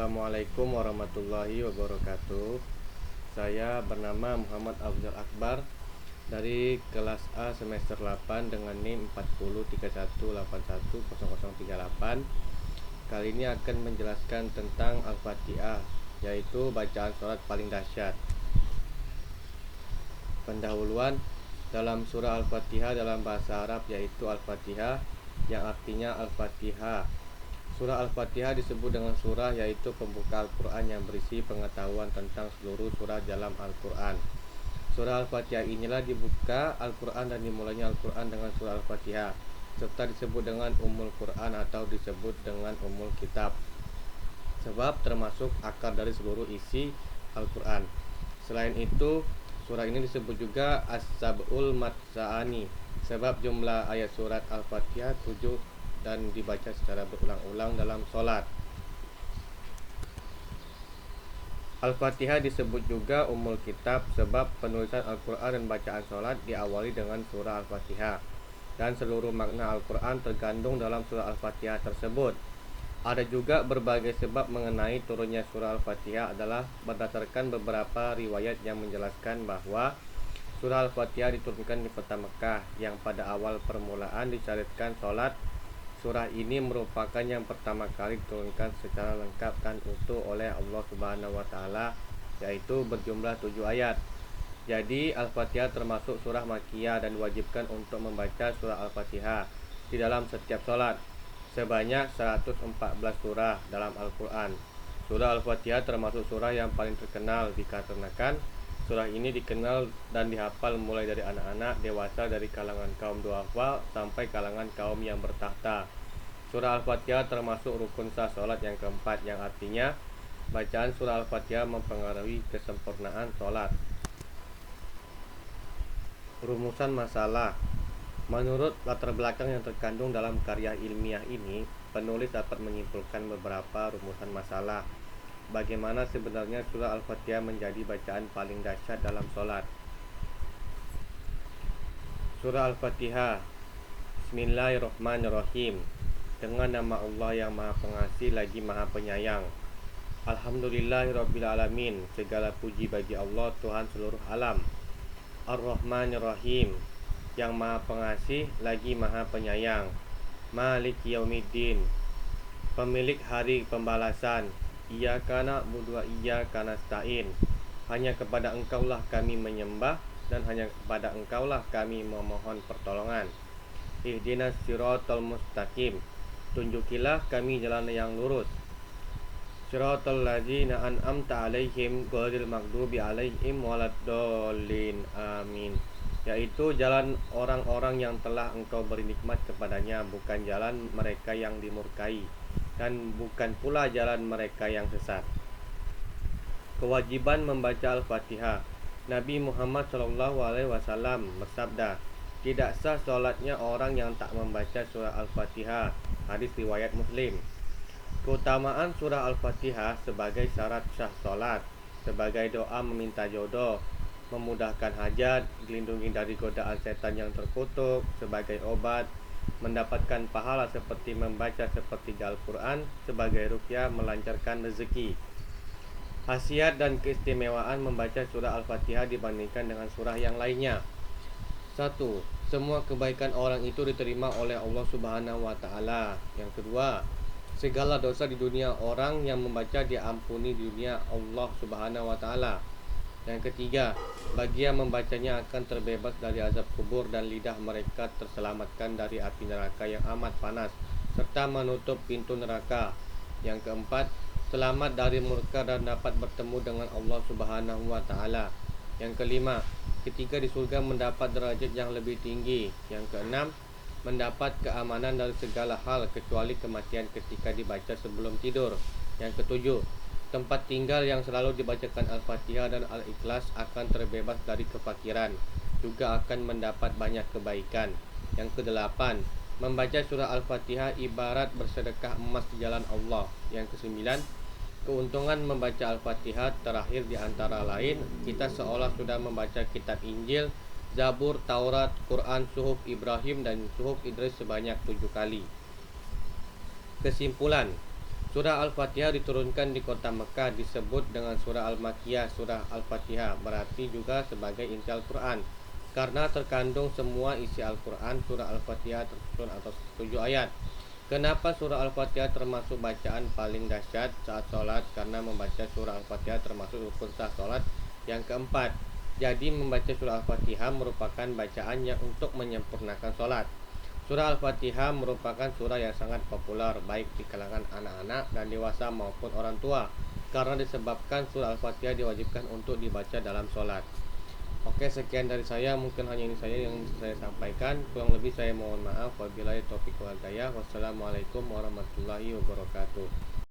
Assalamualaikum warahmatullahi wabarakatuh. Saya bernama Muhammad Afzal Akbar dari kelas A semester 8 dengan NIM 4031810038. Kali ini akan menjelaskan tentang Al-Fatihah, yaitu bacaan sholat paling dahsyat. Pendahuluan, dalam surah Al-Fatihah dalam bahasa Arab yaitu Al-Fatihah, yang artinya Al-Fatihah. Surah Al-Fatihah disebut dengan surah yaitu pembuka Al-Quran yang berisi pengetahuan tentang seluruh surah dalam Al-Quran. Surah Al-Fatihah inilah dibuka Al-Quran dan dimulainya Al-Quran dengan surah Al-Fatihah, serta disebut dengan Ummul Quran atau disebut dengan Ummul Kitab, sebab termasuk akar dari seluruh isi Al-Quran. Selain itu, surah ini disebut juga As-Sab'ul Matsa'ani, sebab jumlah ayat surat Al-Fatihah 7 dan dibaca secara berulang-ulang dalam sholat. Al-Fatihah disebut juga Ummul Kitab sebab penulisan Al-Quran dan bacaan sholat diawali dengan surah Al-Fatihah, dan seluruh makna Al-Quran terkandung dalam surah Al-Fatihah tersebut. Ada juga berbagai sebab mengenai turunnya surah Al-Fatihah adalah berdasarkan beberapa riwayat yang menjelaskan bahwa surah Al-Fatihah diturunkan di kota Mekah yang pada awal permulaan disyariatkan sholat. Surah ini merupakan yang pertama kali diturunkan secara lengkap dan utuh oleh Allah Subhanahu wa Ta'ala, yaitu berjumlah 7 ayat. Jadi Al-Fatihah termasuk surah Makkiyah dan diwajibkan untuk membaca surah Al-Fatihah di dalam setiap sholat, sebanyak 114 surah dalam Al-Quran. Surah Al-Fatihah termasuk surah yang paling terkenal dikarenakan surah ini dikenal dan dihafal mulai dari anak-anak, dewasa, dari kalangan kaum duafa sampai kalangan kaum yang bertahta. Surah Al-Fatihah termasuk rukun sah sholat yang keempat, yang artinya bacaan surah Al-Fatihah mempengaruhi kesempurnaan sholat. Rumusan masalah. Menurut latar belakang yang terkandung dalam karya ilmiah ini, penulis dapat menyimpulkan beberapa rumusan masalah. Bagaimana sebenarnya surah Al-Fatihah menjadi bacaan paling dahsyat dalam sholat. Surah Al-Fatihah. Bismillahirrahmanirrahim. Dengan nama Allah yang Maha Pengasih lagi Maha Penyayang. Alhamdulillahirrabbilalamin. Segala puji bagi Allah, Tuhan seluruh alam. Ar-Rahmanirrahim, yang Maha Pengasih lagi Maha Penyayang. Maliki Yaumiddin, pemilik hari pembalasan. Iyyaka na'budu wa iyyaka nasta'in. Hanya kepada Engkaulah kami menyembah dan hanya kepada Engkaulah kami memohon pertolongan. Ihdinas siratal mustaqim, tunjukilah kami jalan yang lurus. Siratal ladzina an'amta 'alaihim ghairil maghdubi 'alaihim waladdallin. Amin. Yaitu jalan orang-orang yang telah Engkau beri nikmat kepadanya, bukan jalan mereka yang dimurkai, dan bukan pula jalan mereka yang sesat. Kewajiban membaca Al-Fatihah. Nabi Muhammad SAW bersabda, tidak sah sholatnya orang yang tak membaca surah Al-Fatihah. Hadis riwayat Muslim. Keutamaan surah Al-Fatihah sebagai syarat sah sholat, sebagai doa meminta jodoh, memudahkan hajat, dilindungi dari godaan setan yang terkutuk, sebagai obat, mendapatkan pahala seperti membaca seperti Al-Quran, sebagai ruqyah, melancarkan rezeki. Khasiat dan keistimewaan membaca surah Al-Fatihah dibandingkan dengan surah yang lainnya. 1. Semua kebaikan orang itu diterima oleh Allah Subhanahu wa Ta'ala. Yang kedua, segala dosa di dunia orang yang membaca diampuni di dunia Allah Subhanahu wa Ta'ala. Yang ketiga, bagi yang membacanya akan terbebas dari azab kubur dan lidah mereka terselamatkan dari api neraka yang amat panas serta menutup pintu neraka. Yang keempat, selamat dari murka dan dapat bertemu dengan Allah Subhanahu wa Ta'ala. Yang kelima, ketika di surga mendapat derajat yang lebih tinggi. Yang keenam, mendapat keamanan dari segala hal kecuali kematian ketika dibaca sebelum tidur. Yang ketujuh, tempat tinggal yang selalu dibacakan Al-Fatihah dan Al-Ikhlas akan terbebas dari kefakiran, juga akan mendapat banyak kebaikan. Yang kedelapan, membaca surah Al-Fatihah ibarat bersedekah emas di jalan Allah. Yang kesembilan, keuntungan membaca Al-Fatihah terakhir di antara lain, kita seolah sudah membaca kitab Injil, Zabur, Taurat, Quran, Suhuf Ibrahim dan Suhuf Idris sebanyak 7 kali. Kesimpulan, Surah Al-Fatihah diturunkan di kota Mekah, disebut dengan surah Al-Makkiyah. Surah Al-Fatihah berarti juga sebagai inti Al-Quran karena terkandung semua isi Al-Quran. Surah Al-Fatihah tersusun atas 7 ayat. Kenapa surah Al-Fatihah termasuk bacaan paling dahsyat saat sholat? Karena membaca surah Al-Fatihah termasuk rukun sah sholat yang keempat. Jadi membaca surah Al-Fatihah merupakan bacaan yang untuk menyempurnakan sholat. Surah Al-Fatihah merupakan surah yang sangat populer baik di kalangan anak-anak dan dewasa maupun orang tua karena disebabkan surah Al-Fatihah diwajibkan untuk dibaca dalam sholat. Oke, sekian dari saya, mungkin hanya ini saja yang saya sampaikan. Kurang lebih saya mohon maaf. Wabillahi taufiq wal hidayah. Wassalamualaikum warahmatullahi wabarakatuh.